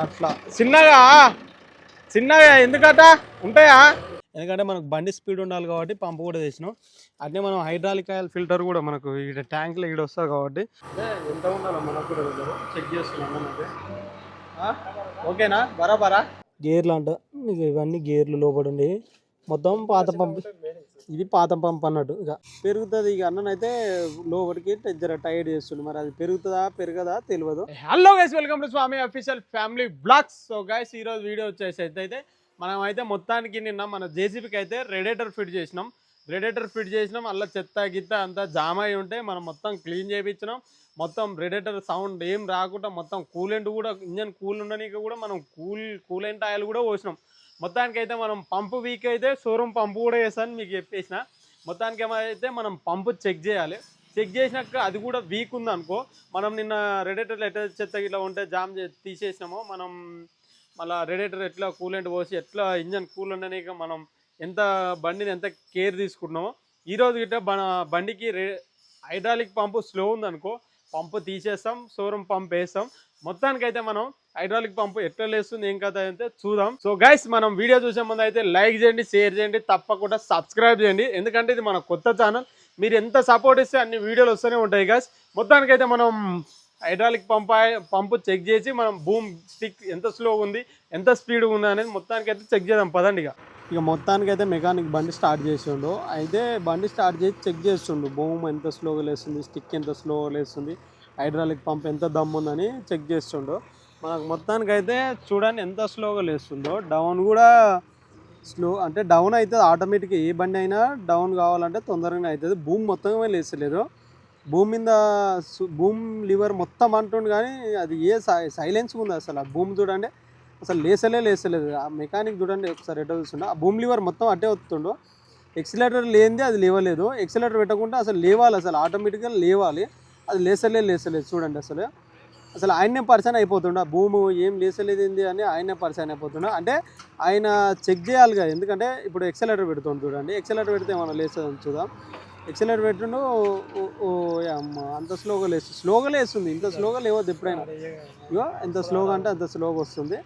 అట్లా చిన్నగా చిన్నగా ఎందుకట ఉంటాయా? ఎందుకంటే మనకు బండి స్పీడ్ ఉండాలి కాబట్టి పంపు కూడా చేసినాం. అట్నే మనం హైడ్రాలిక్ ఆయిల్ ఫిల్టర్ కూడా మనకు ఇక్కడ ట్యాంక్లో ఇక్కడ వస్తుంది కాబట్టి ఎంత ఉండాలో మనకు కూడా చెక్ చేస్తున్నాం. అయితే ఓకేనా బరాబరా? గేర్లు అంట మీకు ఇవన్నీ గేర్లు లోపడండి. మొత్తం పాత పంపు, ఇది పాత పంపు అన్నట్టు. ఇక పెరుగుతుంది. ఇక అన్ననైతే లోపలికి జర టైట్ చేస్తుండే. మరి అది పెరుగుతుందా పెరగదా తెలియదు. Hello guys, welcome to Swamy official family blogs. So guys ఈరోజు వీడియో వచ్చేసి అయితే మనం అయితే మొత్తానికి నిన్న మన జేసీబీకి అయితే రేడియేటర్ ఫిట్ చేసినాం. అలా చెత్త గిత్త అంతా జామ్ అయి ఉంటే మనం మొత్తం క్లీన్ చేయించినాం. మొత్తం రేడియేటర్ సౌండ్ ఏం రాకుండా మొత్తం కూలెంట్ కూడా, ఇంజన్ కూల్ ఉండడానికి కూడా మనం కూలెంట్ ఆయిల్ కూడా పోసినాం. మొత్తానికి అయితే మనం పంపు వీక్ అయితే షోరూమ్ పంపు కూడా వేసాను మీకు చెప్పేసిన. మొత్తానికి ఏమైతే మనం పంపు చెక్ చేయాలి. చెక్ చేసినాక అది కూడా వీక్ ఉందనుకో, మనం నిన్న రేడియేటర్లు ఎట్లా చెత్త ఇట్లా ఉంటే జామ్ తీసేసినామో మనం మళ్ళీ రేడియేటర్ ఎట్లా కూలెంట్ పోసి ఎట్లా ఇంజన్ కూల్ ఉండడానికి మనం ఎంత బండిని ఎంత కేర్ తీసుకుంటున్నామో, ఈరోజు గిట్ట బండికి హైడ్రాలిక్ పంపు స్లో ఉందనుకో పంపు తీసేస్తాం, షోరూమ్ పంప్ వేస్తాం. మొత్తానికైతే మనం హైడ్రాలిక్ పంపు ఎట్లా లేస్తుంది ఏం కథ అయితే చూద్దాం. సో గైస్ మనం వీడియో చూసే ముందు అయితే లైక్ చేయండి, షేర్ చేయండి, తప్పకుండా సబ్స్క్రైబ్ చేయండి. ఎందుకంటే ఇది మన కొత్త ఛానల్. మీరు ఎంత సపోర్ట్ ఇస్తే అన్ని వీడియోలు వస్తూనే ఉంటాయి గైస్. మొత్తానికైతే మనం హైడ్రాలిక్ పంపు చెక్ చేసి మనం బూమ్ స్టిక్ ఎంత స్లోగా ఉంది, ఎంత స్పీడ్గా ఉంది అనేది మొత్తానికైతే చెక్ చేద్దాం పదండి. ఇక మొత్తానికైతే మెకానిక్ బండి స్టార్ట్ చేస్తుండు. అయితే బండి స్టార్ట్ చేసి చెక్ చేస్తుండు బూమ్ ఎంత స్లోగా లేస్తుంది, స్టిక్ ఎంత స్లోగా లేస్తుంది, హైడ్రాలిక్ పంప్ ఎంత దమ్ ఉందని చెక్ చేస్తుండు. మనకు మొత్తానికైతే చూడండి ఎంత స్లోగా లేస్తుందో. డౌన్ కూడా స్లో అంటే డౌన్ అవుతుంది ఆటోమేటిక్గా. ఏ బండి అయినా డౌన్ కావాలంటే తొందరగానే అవుతుంది. బూమ్ మొత్తమే లేస్తలేదు. భూమి మీద బూమ్ లివర్ మొత్తం అంటుండు కానీ అది సైలెన్స్ ఉంది అసలు. ఆ భూమి చూడండి అసలు లేసలేదు. ఆ మెకానిక్ చూడండి ఒకసారి ఎట్లా చూస్తుండో, ఆ భూమి లివర్ మొత్తం అట్టే వస్తుండో. ఎక్సిలేటర్ లేనిదే అది లేవలేదు. ఎక్సిలేటర్ పెట్టకుండా అసలు లేవాలి, అసలు ఆటోమేటిక్గా లేవాలి. అది లేసలేదు చూడండి. అసలు ఆయనే పర్సన్ అయిపోతుండ. భూమి ఏం లేసలేదు ఏంది అని ఆయనే పర్సన్ అయిపోతుండ. అంటే ఆయన చెక్ చేయాలి కదా, ఎందుకంటే ఇప్పుడు ఎక్సిలేటర్ పెడుతుంది చూడండి. ఎక్సిలేటర్ పెడితే ఏమన్నా లేస్తుంది చూద్దాం. ఎక్సిలేటర్ పెట్టిండు. ఓ అమ్మ అంత స్లోగా లేస్తుంది. ఇంత స్లోగా లేవద్దు ఎప్పుడైనా. ఇగో ఎంత స్లోగా అంటే అంత స్లోగా వస్తుంది.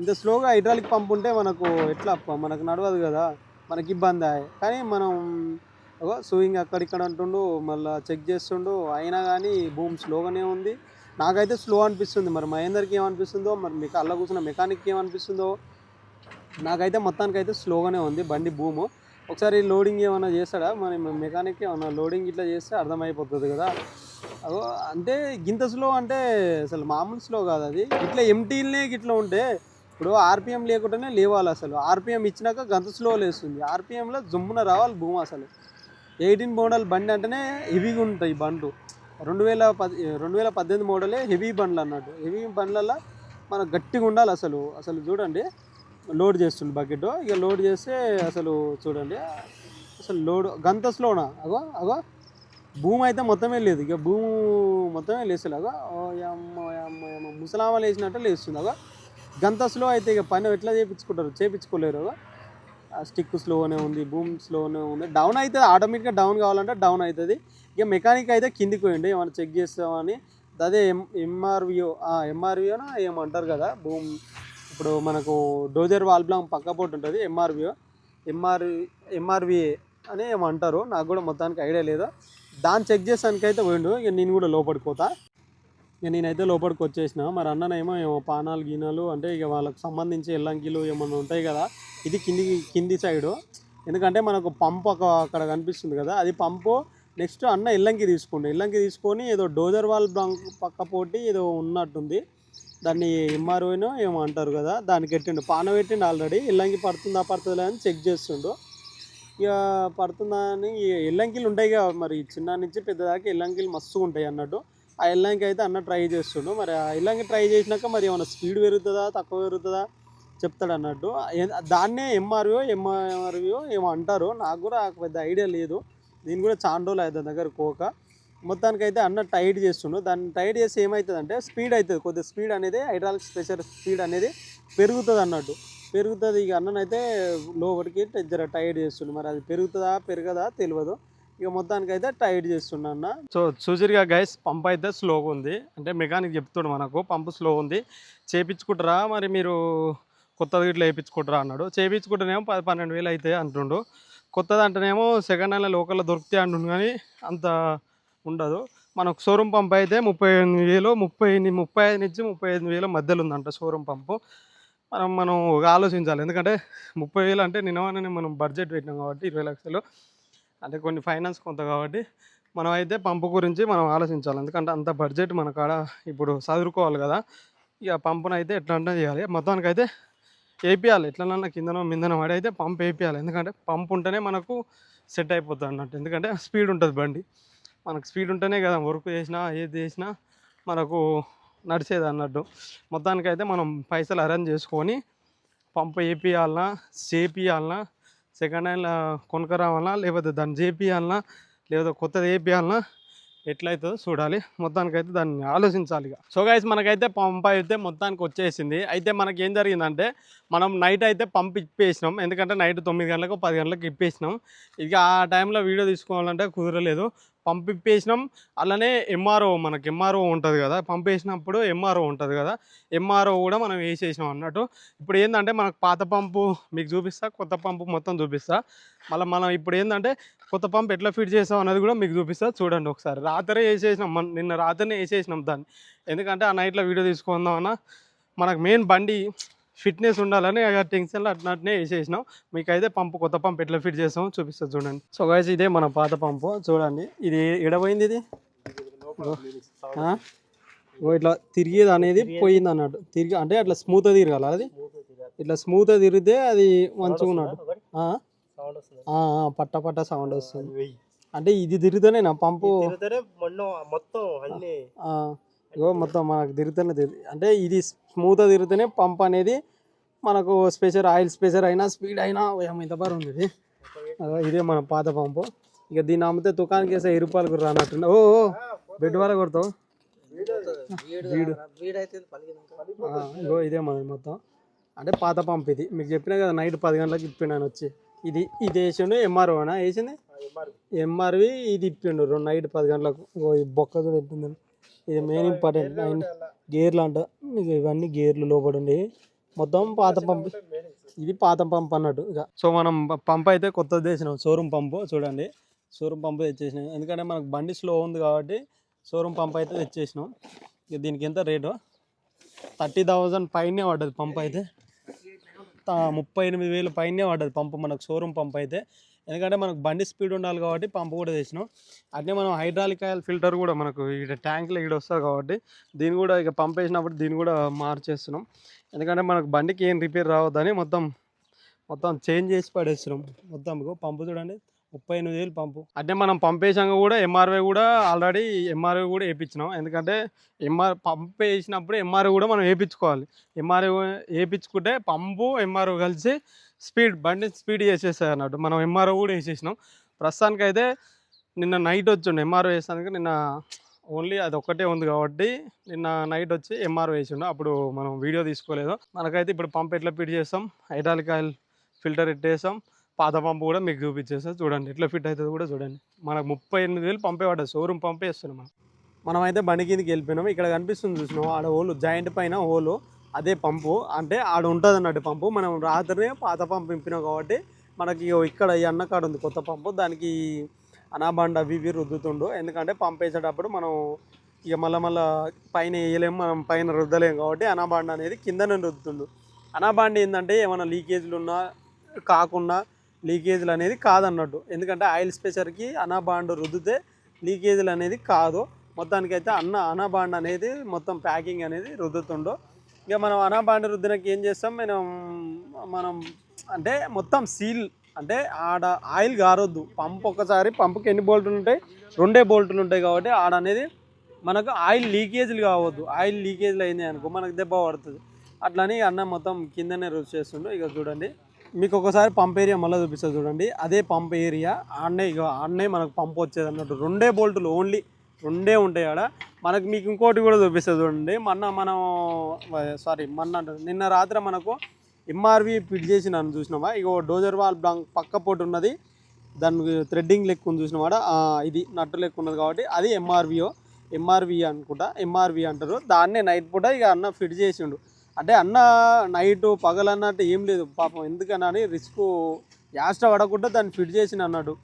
ఇంత స్లోగా హైడ్రాలిక్ పంప్ ఉంటే మనకు ఎట్లా మనకు నడవదు కదా, మనకి ఇబ్బంది. కానీ మనం సూయింగ్ అక్కడిక్కడ అంటుండు, మళ్ళీ చెక్ చేస్తుండు. అయినా కానీ భూమి స్లోగానే ఉంది. నాకైతే స్లో అనిపిస్తుంది. మరి మహేందర్కి ఏమనిపిస్తుందో, మరి మీకు అల్ల కూర్చున్న మెకానిక్కి ఏమనిపిస్తుందో. నాకైతే మొత్తానికైతే స్లోగానే ఉంది బండి భూము. ఒకసారి లోడింగ్ ఏమైనా చేస్తాడా మరి మెకానిక్, ఏమన్నా లోడింగ్ ఇట్లా చేస్తే అర్థమైపోతుంది కదా. అగో అంటే గింత స్లో అంటే అసలు మామూలు స్లో కాదు అది. ఇట్లా ఎంటీలనే ఇట్లా ఉంటే ఇప్పుడు ఆర్పిఎం లేకుండానే లేవాలి. అసలు ఆర్పిఎం ఇచ్చినాక గంత స్లో లేస్తుంది. ఆర్పిఎంలో జమ్మున రావాలి భూమి. అసలు 18 మోడల్ బండి అంటేనే హెవీగా ఉంటాయి బండ్లు. 2018 మోడలే హెవీ బండ్లు అన్నట్టు. హెవీ బండ్లలో మనకు గట్టిగా ఉండాలి. అసలు చూడండి లోడ్ చేస్తుండు బకెట్. ఇక లోడ్ చేస్తే అసలు చూడండి అసలు లోడ్ గంత స్లోనా. అగో భూమి అయితే మొత్తమే లేదు. ఇక భూమి మొత్తమే లేస్తుంది. అమ్మ ముసలామలు వేసినట్టు లేస్తుంది. గంత స్లో అయితే ఇక పని ఎట్లా చేయించుకోలేరు. ఆ స్టిక్ స్లోనే ఉంది, భూమి స్లోనే ఉంది. డౌన్ అవుతుంది ఆటోమేటిక్గా. డౌన్ కావాలంటే డౌన్ అవుతుంది. ఇక మెకానిక్ అయితే కిందికి పోయిండు ఏమైనా చెక్ చేస్తామని. అదే ఎంఆర్వియోనా ఏమంటారు కదా భూమి. ఇప్పుడు మనకు డోజర్ వాల్ బ్లాంక్ పక్క పోటీ ఉంటుంది, ఎంఆర్విఏ అని ఏమంటారు. నాకు కూడా మొత్తానికి ఐడియా లేదు. దాన్ని చెక్ చేసానికి అయితే పోయిండు. ఇక నేను కూడా లోపలికి పోతా. ఇక నేనైతే లోపలికి వచ్చేసిన. మరి అన్ననేమో పానాలు గీనాలు అంటే ఇక వాళ్ళకి సంబంధించి ఎల్లంకిలు ఏమన్నా ఉంటాయి కదా. ఇది కింది సైడు. ఎందుకంటే మనకు పంపు అక్కడ కనిపిస్తుంది కదా, అది పంపు. నెక్స్ట్ అన్న ఎల్లంకి తీసుకొని ఏదో డోజర్ వాల్ బ్లాంక్ పక్క పోటీ ఏదో ఉన్నట్టుంది. దాన్ని ఎంఆర్ఓనో ఏమో అంటారు కదా, దానికి పెట్టిండు పాన పెట్టిండు ఆల్రెడీ. ఎల్లంకి పడుతుందా అని చెక్ చేస్తుండు. ఇక పడుతుందా అని ఎల్లంకిలు ఉంటాయి కదా, మరి చిన్న నుంచి పెద్ద దాకా ఎల్లంకిలు మస్తుగా ఉంటాయి అన్నట్టు. ఆ ఎల్లంకి అయితే అన్న ట్రై చేస్తుండు. మరి ఆ ఎల్లంకి ట్రై చేసినాక మరి ఏమైనా స్పీడ్ పెరుగుతుందా తక్కువ పెరుగుతుందా చెప్తాడు అన్నట్టు. దాన్నే ఎంఆర్వియో ఏమో అంటారు. నాకు కూడా పెద్ద ఐడియా లేదు. నేను కూడా చాలా రోజులు అవుతుంది దగ్గర కోక. మొత్తానికైతే అన్న టైట్ చేస్తుండు. దాన్ని టైట్ చేసి ఏమవుతుందంటే స్పీడ్ అవుతుంది. కొద్దిగా స్పీడ్ అనేది హైడ్రాలిక్ ప్రెషర్ స్పీడ్ అనేది పెరుగుతుంది అన్నట్టు. ఇక అన్ననైతే లోపలికి జర టైట్ చేస్తుండు. మరి అది పెరుగుతుందా పెరగదా తెలియదు. ఇక మొత్తానికి అయితే టైట్ చేస్తున్నా అన్న. సో చూసిరుగా గైస్, పంప్ అయితే స్లోగా ఉంది. అంటే మెకానిక్ చెప్తాడు మనకు పంపు స్లో ఉంది, చేయించుకుంటారా మరి మీరు కొత్తది ఇట్లా వేయించుకుంటారా అన్నాడు. చేయించుకుంటేనేమో 10-12 వేలు అయితే అంటుండు. కొత్తది అంటేనేమో సెకండ్ హ్యాండ్లో లోకల్లో దొరికితే అంటుండు, కానీ అంత ఉండదు. మనకు షోరూమ్ పంప్ అయితే 38,000, 35 నుంచి 38,000 మధ్యలో ఉందంట షోరూమ్ పంపు. మనం ఆలోచించాలి, ఎందుకంటే 30,000 అంటే నిన్ననే మనం బడ్జెట్ పెట్టినాం కాబట్టి 20 లక్షలు, అంటే కొన్ని ఫైనాన్స్ కొంత కాబట్టి మనం అయితే పంపు గురించి మనం ఆలోచించాలి. ఎందుకంటే అంత బడ్జెట్ మన కాడ ఇప్పుడు చదువుకోవాలి కదా. ఇక పంపును అయితే ఎట్లా అంటే చేయాలి, మొత్తానికి అయితే వేపియాలి. ఎట్లన్నా కిందనో మిందనో పడి అయితే పంప్ వేపియాలి. ఎందుకంటే పంప్ ఉంటేనే మనకు సెట్ అయిపోతుంది అన్నట్టు. ఎందుకంటే స్పీడ్ ఉంటుంది బండి, మనకు స్పీడ్ ఉంటేనే కదా వర్క్ చేసినా ఏది చేసినా మనకు నడిచేది అన్నట్టు. మొత్తానికి అయితే మనం పైసలు అరేంజ్ చేసుకొని పంపు వేపియాలన్నా చేపియాలన్నా, సెకండ్ హ్యాండ్ కొనుక్కరావాలన్నా, లేకపోతే దాన్ని చేపియాలన్నా, లేకపోతే కొత్తది వేపియాలన్నా, ఎట్లయితుందో చూడాలి. మొత్తానికి అయితే దాన్ని ఆలోచించాలి ఇక. సో గైస్, మనకైతే పంప్ అయితే మొత్తానికి వచ్చేసింది. అయితే మనకి ఏం జరిగిందంటే, మనం నైట్ అయితే పంప్ ఇప్పేసినాం. ఎందుకంటే నైట్ 9 గంటలకు 10 గంటలకు ఇప్పేసినాం. ఇక ఆ టైంలో వీడియో తీసుకోవాలంటే కుదరలేదు. పంప్ ఇప్పేసినాం. అలానే మనకి ఎంఆర్ఓ ఉంటుంది కదా, పంప్ వేసినప్పుడు ఎంఆర్ఓ ఉంటుంది కదా, ఎంఆర్ఓ కూడా మనం వేసేసినాం అన్నట్టు. ఇప్పుడు ఏంటంటే మనకు పాత పంపు మీకు చూపిస్తా, కొత్త పంపు మొత్తం చూపిస్తా. మళ్ళీ మనం ఇప్పుడు ఏంటంటే కొత్త పంప్ ఎట్లా ఫిట్ చేసాం అన్నది కూడా మీకు చూపిస్తా, చూడండి ఒకసారి. రాత్రే వేసేసినాం, నిన్న రాత్రినే వేసేసినాం దాన్ని. ఎందుకంటే ఆ నైట్లో వీడియో తీసుకుందామన్నా మనకు మెయిన్ బండి ఫిట్నెస్ ఉండాలని టెన్షన్లో అట్నే వేసేసినాం. మీకైతే పంపు, కొత్త పంపు ఎట్లా ఫిట్ చేస్తామో చూపిస్తా చూడండి. సో గైస్, ఇదే మన పాత పంపు చూడండి. ఇది ఎడపోయింది, ఇది ఇట్లా తిరిగేది అనేది పోయింది అన్నట్టు. తిరిగి అంటే అట్లా స్మూత్గా తిరగాల, అది ఇట్లా స్మూత్గా తిరిగితే అది మంచిగా ఉన్నట్టు. పట్ట పట్ట సౌండ్ వస్తుంది. అంటే ఇది తిరుగుతూనే నా పంపు మొత్తం మనకు తిరుగుతూనే అంటే ఇది స్మూత్గా తిరుగుతూనే పంప్ అనేది మనకు ఆయిల్ స్పెషర్ అయినా స్పీడ్ అయినా ఎంత బాగా ఉంది. ఇదే మన పాత పంపు. ఇక దీన్ని అమ్మితే దుకాణానికి వేసే 10 రూపాయలకు రానట్టు. ఓ బెడ్ వాళ్ళ కొడతావు. ఇగో ఇదే మనది మొత్తం. అంటే పాత పంప్ ఇది. మీకు చెప్పినా కదా నైట్ 10 గంటలకు ఇప్పిండాను వచ్చి. ఇది వేసిండు ఎంఆర్ఓ అనా వేసింది, ఎంఆర్వి ఇది ఇప్పిండు నైట్ 10 గంటలకు. ఈ బొక్క కూడా ఎట్టిందని. ఇది మెయిన్ ఇంపార్టెంట్. గేర్లు అంట, ఇవన్నీ గేర్లు లోపడి ఉండి మొత్తం పాత పంపు. ఇది పాత పంప్ అన్నట్టు ఇక. సో మనం పంప్ అయితే కొత్తది తెచ్చినాం, షోరూమ్ పంపు. చూడండి, షోరూమ్ పంపు తెచ్చేసినాం. ఎందుకంటే మనకు బండి స్లో ఉంది కాబట్టి షోరూమ్ పంప్ అయితే తెచ్చేసినాం. ఇక దీనికి ఎంత రేటు 30,000 పైనే పడ్డది పంప్ అయితే. 38,000 పైనే పడ్డది పంపు మనకు, షోరూమ్ పంప్ అయితే. ఎందుకంటే మనకు బండి స్పీడ్ ఉండాలి కాబట్టి పంపు కూడా తెచ్చినాం. అట్నే మనం హైడ్రాలిక్ ఆయిల్ ఫిల్టర్ కూడా మనకు ఇక్కడ ట్యాంక్లో ఇక్కడ వస్తుంది కాబట్టి దీన్ని కూడా ఇక పంప్ వేసినప్పుడు దీన్ని కూడా మార్చేస్తున్నాం. ఎందుకంటే మనకు బండికి ఏం రిపేర్ రావద్దని మొత్తం చేంజ్ చేసి పడేస్తున్నాం. మొత్తం పంపు చూడండి, 38,000 పంపు. అంటే మనం పంపేసాక కూడా ఎంఆర్వై కూడా ఆల్రెడీ వేయించినాం. ఎందుకంటే పంప్ వేసినప్పుడు ఎంఆర్వై కూడా మనం వేయించుకోవాలి. ఎంఆర్వై వేయించుకుంటే పంపు ఎంఆర్వై కలిసి బండి స్పీడ్ చేసేస్తాయి అన్నట్టు. మనం ఎంఆర్ఓ కూడా వేసేసినాం. ప్రస్తుతానికైతే నిన్న నైట్ వచ్చిండు ఎంఆర్ఓ వేసానికి. నిన్న ఓన్లీ అది ఒక్కటే ఉంది కాబట్టి నిన్న నైట్ వచ్చి ఎంఆర్ఓ వేసిండు. అప్పుడు మనం వీడియో తీసుకోలేదు. మనకైతే ఇప్పుడు పంప్ ఎట్లా ఫిట్ చేస్తాం, హైడ్రాలిక్ ఆయిల్ ఫిల్టర్ ఎట్టేస్తాం, పాత పంపు కూడా మీకు చూపించేస్తాం. చూడండి ఎట్లా ఫిట్ అవుతుంది కూడా చూడండి. మనకు 38,000 పంపే పడ్డది, షోరూమ్ పంపే వేస్తున్నాం. మనమైతే బండి కిందకి వెళ్ళిపోయినాం. ఇక్కడ కనిపిస్తుంది చూసినాం, ఆడ హోలు, జాయింట్ పైన హోలు, అదే పంపు. అంటే ఆడ ఉంటుంది అన్నట్టు పంపు. మనం రాత్రినే పాత పంపు నింపినాం కాబట్టి మనకి ఇక్కడ ఈ అన్నకాడ ఉంది కొత్త పంపు. దానికి అనాబండ అవి రుద్దుతుండు. ఎందుకంటే పంప్ వేసేటప్పుడు మనం ఇక మళ్ళీ పైన వేయలేము, మనం పైన రుద్దలేము కాబట్టి అనాబాండ అనేది కిందనే రుద్దుతుండు. అనాబాండ ఏంటంటే ఏమైనా లీకేజ్లు ఉన్నా కాకుండా లీకేజ్లు అనేది కాదన్నట్టు. ఎందుకంటే ఆయిల్ స్పెషర్కి అనాబాండ రుద్దితే లీకేజ్లు అనేది కాదు. మొత్తానికైతే అనాబాండ అనేది మొత్తం ప్యాకింగ్ అనేది రుద్దుతుండు. ఇక మనం అనాబాండ రుద్దినకి ఏం చేస్తాం, మనం అంటే మొత్తం సీల్, అంటే ఆడ ఆయిల్ గారొద్దు. పంప్ ఒక్కసారి పంపుకి ఎన్ని బోల్టులు ఉంటాయి, 2 బోల్టులు ఉంటాయి కాబట్టి ఆడ అనేది మనకు ఆయిల్ లీకేజ్లు కావద్దు. ఆయిల్ లీకేజ్లు అయింది అనుకో మనకు దెబ్బ పడుతుంది. అట్లని అన్న మొత్తం కిందనే రుచి చేస్తుండు. ఇక చూడండి, మీకు ఒకసారి పంప్ ఏరియా మళ్ళీ చూపిస్తుంది చూడండి. అదే పంప్ ఏరియా ఆడనే మనకు పంప్ వచ్చేది అన్నట్టు. 2 బోల్టులు, ఓన్లీ 2 ఉంటాయి ఆడ. మీకు ఇంకోటి కూడా చూపిస్తుంది చూడండి. నిన్న రాత్రి మనకు ఎంఆర్వి ఫిట్ చేసి నన్ను చూసినామా. ఇక డోజర్ వాల్ పక్క పోటు ఉన్నది, దానికి థ్రెడ్డింగ్ లెక్క ఉంది చూసినమాట, ఇది నట్టు లెక్క ఉన్నది కాబట్టి అది ఎంఆర్వి అనుకుంటా, ఎంఆర్వి అంటారు. దాన్నే నైట్ పూట ఇక అన్న ఫిట్ చేసిండు. అంటే అన్న నైట్ పగలన్నట్టు ఏం లేదు పాపం, ఎందుకని రిస్క్ యాస్ట పడకుండా దాన్ని ఫిట్ చేసిన అన్నాడు.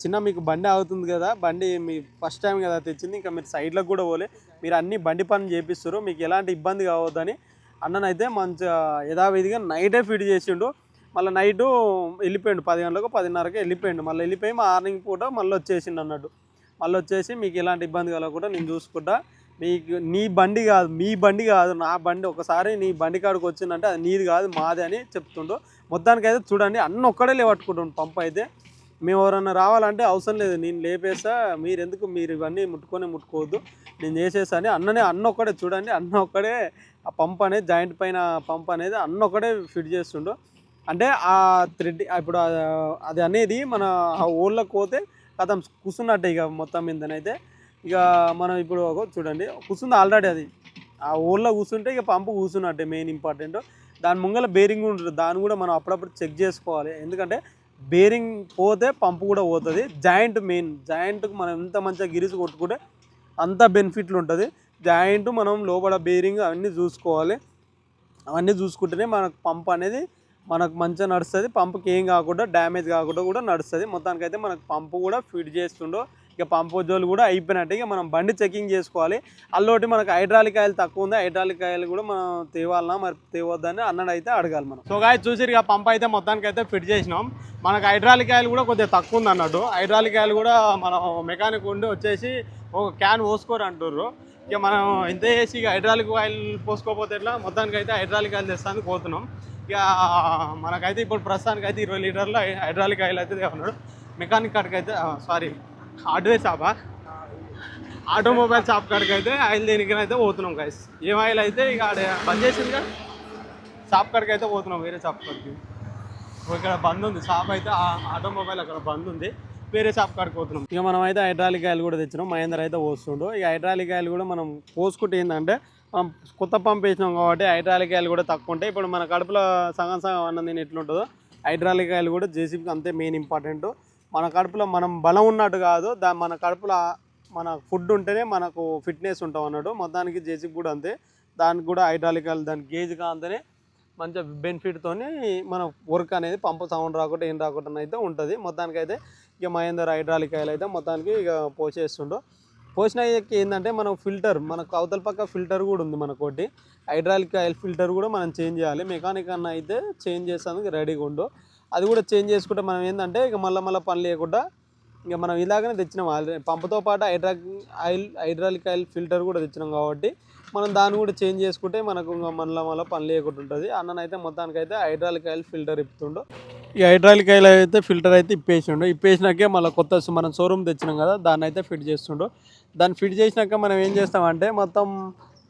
చిన్న మీకు బండి అవుతుంది కదా, బండి మీ ఫస్ట్ టైం కదా తెచ్చింది, ఇంకా మీరు సైడ్లకు కూడా పోలే, మీరు అన్ని బండి పని చేపిస్తారు, మీకు ఎలాంటి ఇబ్బంది కావద్దని అన్ననైతే మంచిగా యథావిధిగా నైటే ఫిట్ చేసిండు. మళ్ళీ నైటు వెళ్ళిపోయాడు 10 గంటలకు 10:30కి వెళ్ళిపోయాడు. మళ్ళీ వెళ్ళిపోయి మార్నింగ్ పూట మళ్ళీ వచ్చేసిండు అన్నట్టు. మళ్ళీ వచ్చేసి మీకు ఎలాంటి ఇబ్బంది కలగకుండా నేను చూసుకుంటా, మీకు నీ బండి కాదు, మీ బండి కాదు, నా బండి, ఒకసారి నీ బండి కాడికి వచ్చిందంటే అది నీది కాదు మాది అని చెప్తుండు. మొత్తానికైతే చూడండి అన్న ఒక్కడే లేవట్టుకుంటుండు పంపు అయితే. మేము ఎవరన్నా రావాలంటే అవసరం లేదు, నేను లేపేస్తా, మీరు ఇవన్నీ ముట్టుకోవద్దు, నేను చేసేస్తా అని అన్న ఒక్కడే చూడండి, అన్న ఒక్కడే ఆ పంప్ అనేది జాయింట్ పైన పంప్ అనేది అన్న ఒక్కడే ఫిట్ చేస్తుండు. అంటే ఆ థ్రెడ్ ఇప్పుడు అది అనేది మన ఓళ్ళకి పోతే కథ కూర్చున్నట్టే ఇక మొత్తం మీదనైతే. ఇక మనం ఇప్పుడు చూడండి కూర్చుంది ఆల్రెడీ, అది ఆ ఓళ్ళో కూర్చుంటే ఇక పంపు కూర్చున్నట్టే. మెయిన్ ఇంపార్టెంట్ దాని ముంగల బేరింగ్ ఉంటుంది, దాన్ని కూడా మనం అప్పుడప్పుడు చెక్ చేసుకోవాలి. ఎందుకంటే బేరింగ్ పోతే పంపు కూడా పోతుంది. మెయిన్ జాయింట్కి మనం ఎంత మంచిగా గిరిసి కొట్టుకుంటే అంత బెనిఫిట్లు ఉంటుంది. జాయింట్ మనం లోపల బేరింగ్ అవన్నీ చూసుకోవాలి. అవన్నీ చూసుకుంటేనే మనకు పంప్ అనేది మనకు మంచిగా నడుస్తుంది, పంపుకి ఏం కాకుండా డ్యామేజ్ కాకుండా కూడా నడుస్తుంది. మొత్తానికైతే మనకు పంపు కూడా ఫిట్ చేస్తుండో. ఇక పంపు జోలు కూడా అయిపోయినట్టు. ఇక మనం బండి చెకింగ్ చేసుకోవాలి. అల్లోటి మనకు హైడ్రాలిక్ ఆయిల్ తక్కువ ఉంది, హైడ్రాలిక్ ఆయిల్ కూడా మనం తేవాలన్నా మరి తేవద్దని అన్నడైతే అడగాలి మనం. సో గాయస్ చూసిరు ఇక పంప్ అయితే మొత్తానికైతే ఫిట్ చేసినాం. మనకు హైడ్రాలిక్ ఆయిల్ కూడా కొద్దిగా తక్కువ ఉంది అన్నట్టు. హైడ్రాలిక్ ఆయిల్ కూడా మనం మెకానిక్ ఉండి వచ్చేసి ఒక క్యాన్ పోసుకోరు అంటుర్రు. ఇక మనం ఇంత చేసి ఇక హైడ్రాలిక్ ఆయిల్ పోసుకోకపోతే ఎట్లా, మొత్తానికైతే హైడ్రాలిక్ ఆయిల్ తెస్తానికి పోతున్నాం. ఇక మనకైతే ఇప్పుడు ప్రస్తుతానికైతే 20 లీటర్ల హైడ్రాలిక్ ఆయిల్ అయితే తేవన్నాడు. మెకానిక్ కాడికి అయితే హార్డ్వేర్ షాపా, ఆటోమొబైల్ షాప్ కాడికి అయితే ఆయిల్ దేనికైనా అయితే పోతున్నాం గైస్. ఏం ఆయిల్ అయితే ఇక బంద్ చేసిందిగా, షాప్ కాడికి అయితే పోతున్నాం, వేరే షాప్ కాడికి. ఇక్కడ బంద్ ఉంది షాప్ అయితే, ఆటోమొబైల్ అక్కడ బంద్ ఉంది, వేరే షాప్ కాడికి పోతున్నాం. ఇక మనం అయితే హైడ్రాలిక్ ఆయిల్ కూడా తెచ్చినాం, మహేందర్ అయితే పోస్తుండు. ఇక హైడ్రాలిక్ ఆయిల్ కూడా మనం పోసుకుంటే ఏంటంటే కొత్త పంప్ వేసినాం కాబట్టి హైడ్రాలిక్ ఆయిల్ కూడా తక్కువ ఉంటాయి. ఇప్పుడు మన కడుపులో సగం అన్నం తిని ఎట్లుంటుందో హైడ్రాలిక్ ఆయిల్ కూడా జేసీబీకి అంతే మెయిన్ ఇంపార్టెంట్. మన కడుపులో మనం బలం ఉన్నట్టు కాదు, మన కడుపులో మన ఫుడ్ ఉంటేనే మనకు ఫిట్నెస్ ఉంటాం అన్నట్టు. మొత్తానికి జేసీబీ కూడా అంతే, దానికి కూడా హైడ్రాలిక్ ఆయిల్ దానికి గేజ్గా అంతనే మంచిగా బెనిఫిట్తో మన వర్క్ అనేది పంపు సౌండ్ రాకుండా ఏం రాకుండా అయితే ఉంటుంది. మొత్తానికైతే ఇక మహేందర్ హైడ్రాలిక్ ఆయిల్ అయితే మొత్తానికి ఇక పోసేస్తుండో. పోసిన ఏంటంటే మనం ఫిల్టర్, మనకు అవతల పక్క ఫిల్టర్ కూడా ఉంది మనకోటి, హైడ్రాలిక్ ఆయిల్ ఫిల్టర్ కూడా మనం చేంజ్ చేయాలి. మెకానిక్ అన్న అయితే చేంజ్ చేసేందుకు రెడీగా ఉండు. అది కూడా చేంజ్ చేసుకుంటే మనం ఏంటంటే ఇక మళ్ళీ పని లేకుండా ఇక మనం ఇలాగనే తెచ్చినాం ఆల్రెడీ. పంపుతో పాటు హైడ్రాలిక్ ఆయిల్ ఫిల్టర్ కూడా తెచ్చినాం కాబట్టి మనం దాన్ని కూడా చేంజ్ చేసుకుంటే మనకు ఇంకా మళ్ళీ పని లేకుండా ఉంటుంది. అన్ననైతే మొత్తానికైతే హైడ్రాలిక్ ఆయిల్ ఫిల్టర్ ఇప్పుతుండో. ఈ హైడ్రాలిక్ ఆయిల్ అయితే ఫిల్టర్ అయితే ఇప్పేసినాకే మళ్ళీ కొత్త మనం షోరూమ్ తెచ్చినాం కదా, దాన్ని అయితే ఫిట్ చేస్తుండో. దాన్ని ఫిట్ చేసినాక మనం ఏం చేస్తామంటే మొత్తం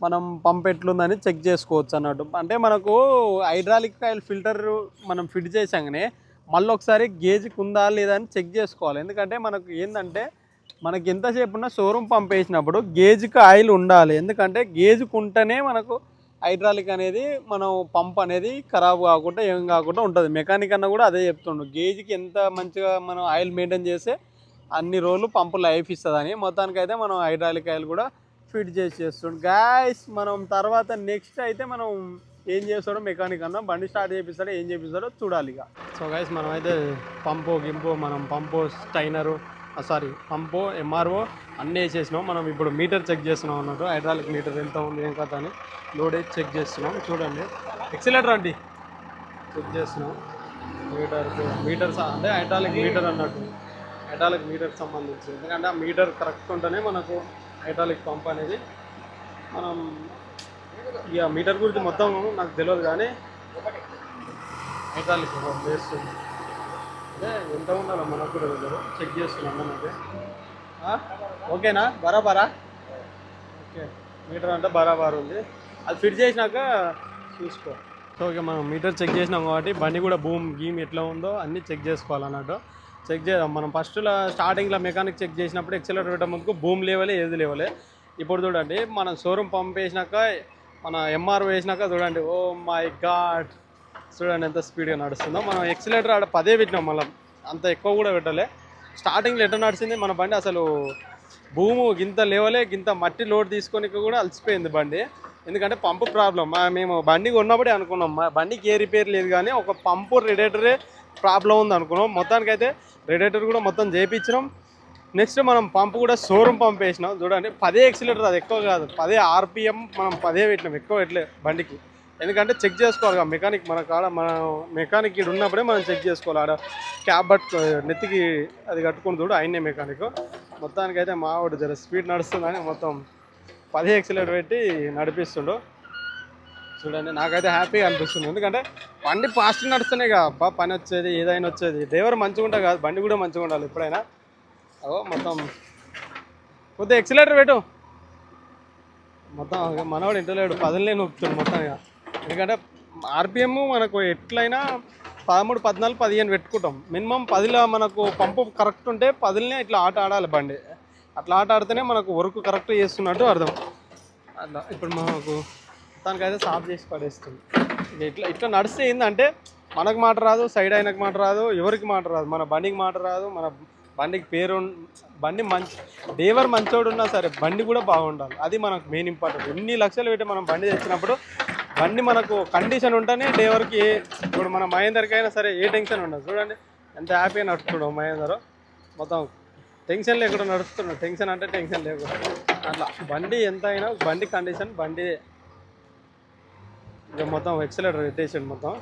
మనం పంప్ ఎట్లుందని చెక్ చేసుకోవచ్చు అన్నట్టు. అంటే మనకు హైడ్రాలిక్ ఆయిల్ ఫిల్టర్ మనం ఫిట్ చేసాకనే మళ్ళీ ఒకసారి గేజ్కి ఉందా లేదా అని చెక్ చేసుకోవాలి. ఎందుకంటే మనకు ఏంటంటే మనకి ఎంతసేపు ఉన్నా షోరూమ్ పంప్ వేసినప్పుడు గేజ్కి ఆయిల్ ఉండాలి. ఎందుకంటే గేజ్కి ఉంటేనే మనకు హైడ్రాలిక్ అనేది మనం పంప్ అనేది ఖరాబ్ కాకుండా ఏం కాకుండా ఉంటుంది. మెకానిక్ అన్న కూడా అదే చెప్తుండు, గేజ్కి ఎంత మంచిగా మనం ఆయిల్ మెయింటైన్ చేస్తే అన్ని రోజులు పంపు లైఫ్ ఇస్తుందని. మొత్తానికైతే మనం హైడ్రాలిక్ ఆయిల్ కూడా ఫిట్ చేస్తుండు గాయస్. మనం తర్వాత నెక్స్ట్ అయితే మనం ఏం చేస్తాడో మెకానిక్ అన్న బండి స్టార్ట్ చేపిస్తాడో ఏం చేపిస్తాడో చూడాలి ఇక. సో గైస్ మనం అయితే పంపు స్టైనరు పంపు ఎంఆర్ఓ అన్నీ వేసేసినాం. మనం ఇప్పుడు మీటర్ చెక్ చేస్తున్నాం అన్నట్టు, హైడ్రాలిక్ మీటర్ ఎంత ఉంది ఏం కథ అని లోడ్ వేసి చెక్ చేస్తున్నాం. చూడండి ఎక్సిలేటర్ అండి చెక్ చేస్తున్నాం. మీటర్స్ అంటే హైడ్రాలిక్ మీటర్ అన్నట్టు, హైడ్రాలిక్ మీటర్కి సంబంధించి. ఎందుకంటే ఆ మీటర్ కరెక్ట్ ఉంటేనే మనకు హైడ్రాలిక్ పంప్ అనేది. మనం ఇక మీటర్ గురించి మొత్తం నాకు తెలియదు కానీ హైడ్రాలిక్ వేస్తుంది అంటే ఎంత ఉండాలో మనకు కూడా తెలియదు. చెక్ చేస్తున్నాం అయితే ఓకేనా, బరాబరా? ఓకే, మీటర్ అంటే బరాబర్ ఉంది. అది ఫిట్ చేసినాక చూసుకో. సో ఇక మనం మీటర్ చెక్ చేసినాం కాబట్టి బండి కూడా గీమ్ ఎట్లా ఉందో అన్నీ చెక్ చేసుకోవాలన్నట్టు. చెక్ చేద్దాం. మనం ఫస్ట్లో స్టార్టింగ్లో మెకానిక్ చెక్ చేసినప్పుడు ఎక్సెలేటర్ పెట్టే ముందుకు బూమ్ లేవలే ఏది లేవలే. ఇప్పుడు చూడండి మనం షోరూమ్ పంప్ వేసినాక మన ఎంఆర్ వేసినాక చూడండి, ఓ మై గాడ్ చూడండి ఎంత స్పీడ్గా నడుస్తుందో. మనం ఎక్సెలేటర్ ఆడ 10 పెట్టినాం, మళ్ళీ అంత ఎక్కువ కూడా పెట్టలే. స్టార్టింగ్లో ఎట్లా నడిచింది మన బండి, అసలు భూము గింత లేవలే, గింత మట్టి లోడ్ తీసుకొని కూడా అలసిపోయింది బండి. ఎందుకంటే పంపు ప్రాబ్లం. మేము బండి కొన్నప్పుడే అనుకున్నాం మా బండికి ఏ రిపేర్ లేదు, కానీ ఒక పంపు రేడియేటరే ప్రాబ్లం ఉంది అనుకున్నాం. మొత్తానికైతే రేడియేటర్ కూడా మొత్తం చేయించినాం. నెక్స్ట్ మనం పంపు కూడా షోరూమ్ పంప్ వేసినాం. చూడండి 10 ఎక్సిలేటర్, అది ఎక్కువ కాదు, 10 ఆర్పిఎం మనం 10 పెట్టినాం, ఎక్కువ పెట్టలే బండికి. ఎందుకంటే చెక్ చేసుకోవాలి మెకానిక్, మన కాడ మన మెకానిక్ ఇక్కడ ఉన్నప్పుడే మనం చెక్ చేసుకోవాలి. ఆడ క్యాబ్ నెత్తికి అది కట్టుకుని చూడు ఆయనే మెకానిక్. మొత్తానికైతే మావాడు జర స్పీడ్ నడుస్తుందని మొత్తం 10 ఎక్సిలేటర్ పెట్టి నడిపిస్తుండు. చూడండి నాకైతే హ్యాపీగా అనిపిస్తుంది. ఎందుకంటే బండి ఫాస్ట్ నడుస్తూనే కదా పని వచ్చేది, ఏదైనా వచ్చేది. డ్రైవర్ మంచిగా ఉంటా కాదు, బండి కూడా మంచిగా ఉండాలి ఎప్పుడైనా. అగో మొత్తం కొద్దిగా ఎక్సిలేటర్ పెట్టు. మొత్తం మనవాడు ఇంట్లో లేడు, 10 నొప్పుతుంది మొత్తం. ఇక ఎందుకంటే ఆర్పిఎం మనకు ఎట్లయినా 13, 14, 15 పెట్టుకుంటాం. మినిమం 10లో మనకు పంపు కరెక్ట్ ఉంటే 10నే ఇట్లా ఆట ఆడాలి బండి. అట్లా ఆట ఆడితేనే మనకు వర్క్ కరెక్ట్ చేస్తున్నట్టు అర్థం. అట్లా ఇప్పుడు మనకు మొత్తానికైతే సాఫ్ చేసి పడేస్తుంది. ఇట్లా నడిస్తే ఏంటంటే మనకు మాట రాదు, సైడ్ ఆయనకు మాట రాదు, ఎవరికి మాట రాదు, మన బండికి మాట రాదు, మన బండికి పేరు, బండి మంచి డ్రైవర్ మంచోడు ఉన్నా సరే బండి కూడా బాగుండాలి. అది మనకు మెయిన్ ఇంపార్టెంట్. ఎన్ని లక్షలు పెట్టి మనం బండి తెచ్చినప్పుడు బండి మనకు కండిషన్ ఉంటేనే డ్రైవర్కి. ఇప్పుడు మన మహేందర్కి అయినా సరే ఏ టెన్షన్ ఉండదు. చూడండి ఎంత హ్యాపీగా నడుస్తున్నాడు మహేందర్, మొత్తం టెన్షన్ లేకుండా నడుస్తున్నాడు. టెన్షన్ అంటే టెన్షన్ లేకుండా అట్లా. బండి ఎంత అయినా బండి కండిషన్ బండి ఇక మొత్తం ఎక్సలేటర్ పెట్టేసాడు మొత్తం.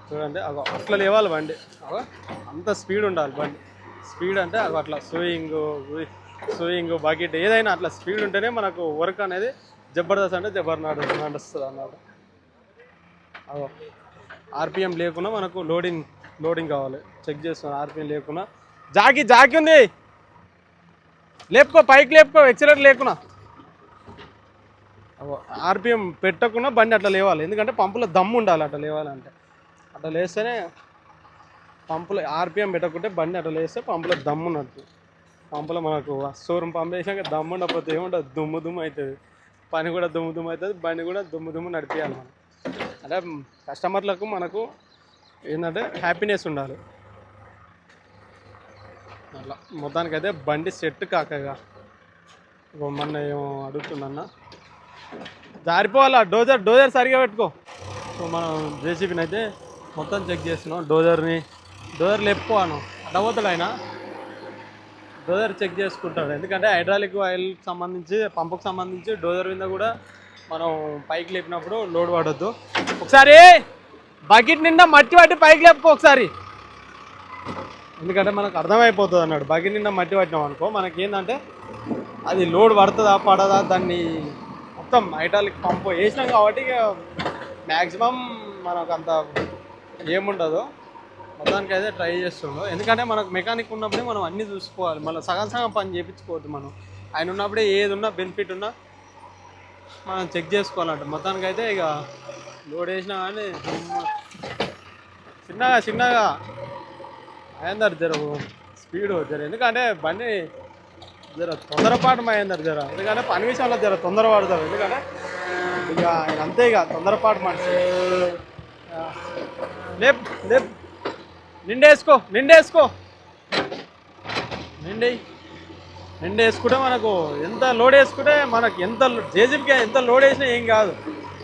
చూడండి అగో అట్లా లేవాలి బండి, అగో అంత స్పీడ్ ఉండాలి బండి. స్పీడ్ అంటే అగో అట్లా స్వింగ్ బకెట్ ఏదైనా అట్లా స్పీడ్ ఉంటేనే మనకు వర్క్ అనేది జబర్దస్త్ అంటే నడుస్తుంది అన్నమాట. అగో ఆర్పిఎం లేకుండా మనకు లోడింగ్ కావాలి. చెక్ చేస్తున్నాను ఆర్పిఎం లేకుండా. జాకి ఉంది, లేపుకో పైకి లేపుకో, ఎక్సిలేటర్ లేకున్నా. ఆర్పిఎం పెట్టకుండా బండి అట్లా లేవాలి. ఎందుకంటే పంపులో దమ్ము ఉండాలి అట్లా లేవాలంటే. అట్లా లేస్తేనే పంపులో ఆర్పిఎం పెట్టకుంటే బండి అట్లా లేస్తే పంపులో దమ్ము ఉన్నట్టు. పంపులో మనకు షోరూమ్ పంప్ వేసాక దమ్ము ఉండకపోతే ఏముంటుంది, దుమ్ము అవుతుంది. పని కూడా దుమ్ము అవుతుంది, బండి కూడా దుమ్ము నడిపించాలి మనం. అంటే కస్టమర్లకు మనకు ఏంటంటే హ్యాపీనెస్ ఉండాలి అట్లా. మొత్తానికైతే బండి సెట్ కాకగా మొన్న ఏమో అడుగుతుందన్న, జారిపోవాలా డోజర్ సరిగా పెట్టుకో. సో మనం జేసీబీని అయితే మొత్తం చెక్ చేస్తున్నాం. డోజర్ లేపుకోను అట్లా పోతాడు ఆయన. డోజర్ చెక్ చేసుకుంటాడు. ఎందుకంటే హైడ్రాలిక్ ఆయిల్కి సంబంధించి పంపుకు సంబంధించి డోజర్ మీద కూడా మనం పైకి లేపినప్పుడు లోడ్ పడొద్దు. ఒకసారి బకెట్ నిండా మట్టి పట్టి పైకి లేపుకో ఒకసారి. ఎందుకంటే మనకు అర్థమైపోతుంది అన్నాడు. బకెట్ నిండా మట్టి పట్టినాం అనుకో మనకి ఏంటంటే అది లోడ్ పడుతుందా పడదా, దాన్ని మొత్తం హైడ్రాలిక్ పంపు వేసినాం కాబట్టి ఇక మ్యాక్సిమం మనకు అంత ఏముండదు. మొత్తానికి అయితే ట్రై చేస్తుండో. ఎందుకంటే మనకు మెకానిక్ ఉన్నప్పుడే మనం అన్నీ చూసుకోవాలి. మళ్ళీ సగం పని చేయించుకోవద్దు. మనం ఆయన ఉన్నప్పుడే ఏది ఉన్నా బెనిఫిట్ ఉన్నా మనం చెక్ చేసుకోవాలంట. మొత్తానికి అయితే ఇక లోడ్ వేసినా కానీ చిన్నగా అయ్యిందరు జర స్పీడ్ జర. ఎందుకంటే బండి జర తొందరపాటు అయ్యిందరు జర. ఎందుకంటే పని విషయంలో జర తొందర పడతారు. ఎందుకంటే ఇక ఆయన అంతే ఇక తొందరపాటు మనిషి. లేప్ నిండేసుకో నిండేసుకుంటే మనకు ఎంత లోడ్ వేసుకుంటే మనకు ఎంత జేసీబీకి ఎంత లోడ్ వేసినా ఏం కాదు.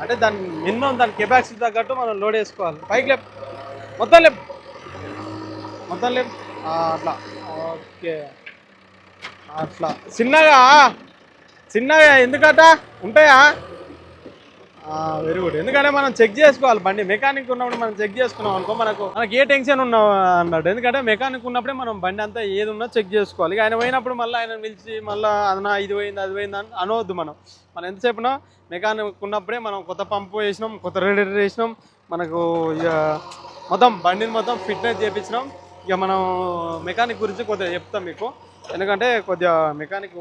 అంటే దాని మినిమం దాని కెపాసిటీ తగ్గట్టు మనం లోడ్ వేసుకోవాలి. పైకి లేప్, మొత్తం లేప్ అట్లా. ఓకే అట్లా చిన్నగా ఎందుకట ఉంటాయా? Very good. ఎందుకంటే మనం చెక్ చేసుకోవాలి బండి. మెకానిక్ ఉన్నప్పుడు మనం చెక్ చేసుకున్నాం అనుకో మనకు ఏ టెన్షన్ ఉన్నా అన్నట్టు. ఎందుకంటే మెకానిక్ ఉన్నప్పుడే మనం బండి అంతా ఏది ఉన్నా చెక్ చేసుకోవాలి. ఆయన పోయినప్పుడు మళ్ళీ ఆయన పిలిచి మళ్ళీ అదనా ఇది పోయింది అది పోయింది అని అనవద్దు. మనం ఎంతసేపునా మెకానిక్ ఉన్నప్పుడే మనం కొత్త పంపు వేసినాం, కొత్త రేడియేటర్ వేసినాం, మనకు ఇక మొత్తం బండిని మొత్తం ఫిట్నెస్ చేయించినాం. ఇక మనం మెకానిక్ గురించి కొద్దిగా చెప్తాం మీకు. ఎందుకంటే కొద్దిగా మెకానిక్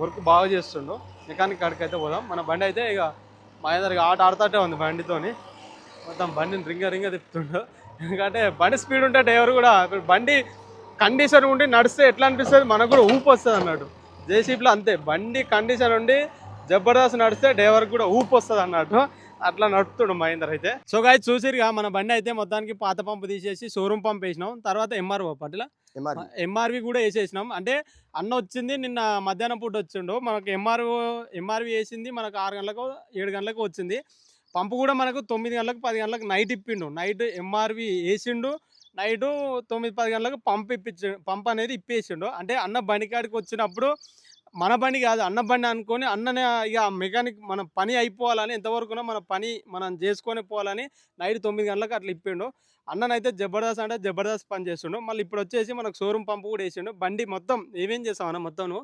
వర్క్ బాగా చేస్తుండు. మెకానిక్ కాడికి అయితే పోదాం. మన బండి అయితే ఇక మహేందర్కి ఆడుతూనే ఉంది బండితోని. మొత్తం బండిని రింగ తిప్పుతుండు. ఎందుకంటే బండి స్పీడ్ ఉంటే డ్రైవర్ కూడా బండి కండిషన్ ఉండి నడిస్తే ఎట్లా అనిపిస్తుంది, మనకు కూడా ఊపు వస్తుంది అన్నట్టు. జేసీబీలో అంతే, బండి కండిషన్ ఉండి జబర్దస్త్ నడిస్తే డ్రైవర్కి కూడా ఊపు వస్తుంది అన్నట్టు. అట్లా నడుపుతుండు మహేందర్ అయితే. సో గాయ్స్ చూసిరుగా మన బండి అయితే మొత్తానికి పాత పంపు తీసేసి షోరూమ్ పంప్ వేసినాం. తర్వాత ఎంఆర్ఓ పట్ల ఎంఆర్వి కూడా వేసేసినాం. అంటే అన్న వచ్చింది నిన్న మధ్యాహ్నం పూట వచ్చిండు. మనకు ఎంఆర్వి వేసింది మనకు 6 గంటలకు 7 గంటలకు వచ్చింది. పంపు కూడా మనకు 9 గంటలకు 10 గంటలకు నైట్ ఇప్పిండు. నైట్ ఎంఆర్వి వేసిండు. నైటు 9-10 గంటలకు పంప్ అనేది ఇప్పేసిండు. అంటే అన్న బండి కాడికి వచ్చినప్పుడు మన బండి కాదు అన్న బండి అనుకొని అన్ననే ఇక మెకానిక్ మన పని అయిపోవాలని ఎంతవరకునో మన పని మనం చేసుకొని పోవాలని నైట్ 9 గంటలకు అట్లా ఇప్పిండు. అన్ననైతే జబర్దస్త్ అంటే జబర్దస్త్ పని చేస్తుండు. మళ్ళీ ఇప్పుడు వచ్చేసి మనకు షోరూమ్ పంపు కూడా వేసిండు. బండి మొత్తం ఏమేం చేస్తాం అన్న మొత్తం నువ్వు?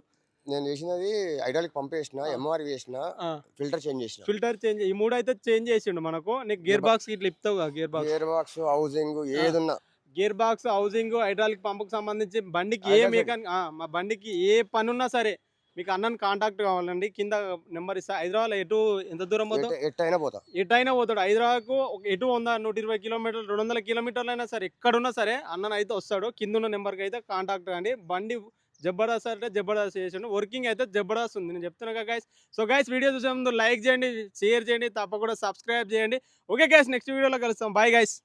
నేను చేసినది హైడ్రాలిక్ పంప్ వేసిన, ఎంఆర్ వేసిన, ఫిల్టర్ చేంజ్ చేసిన. ఫిల్టర్ చేంజ్ ఈ 3 అయితే చేంజ్ చేసిండు మనకు. నీకు గేర్ బాక్స్ ఇట్లా ఇప్తావు కదా గేర్ బాక్స్ హౌసింగ్ ఏదున్నా గేర్ బాక్స్ హౌసింగ్ హైడ్రాలిక్ పంపుకు సంబంధించి బండికి ఏ మెకానిక్ మా బండికి ఏ పని ఉన్నా సరే మీకు అన్నని కాంటాక్ట్ కావాలండి. కింద నెంబర్ ఇస్తా. హైదరాబాద్ ఎంత దూరం పోతావు? ఎటైనా పోతాడు. హైదరాబాద్కు ఎటు 100-120 కిలోమీటర్లు 200 కిలోమీటర్లు అయినా సరే ఎక్కడున్నా సరే అన్నను అయితే వస్తాడు. కింద ఉన్న నెంబర్కి అయితే కాంటాక్ట్ కండి. బండి జబర్దస్త్ అంటే జబర్దస్త్ చేసాడు. వర్కింగ్ అయితే జబర్దస్త్ ఉంది. నేను చెప్తున్నా గైస్. సో గైస్ వీడియో చూసే ముందు లైక్ చేయండి, షేర్ చేయండి, తప్పకుండా సబ్స్క్రైబ్ చేయండి. ఓకే గైస్ నెక్స్ట్ వీడియోలో కలుస్తాం. Bye guys.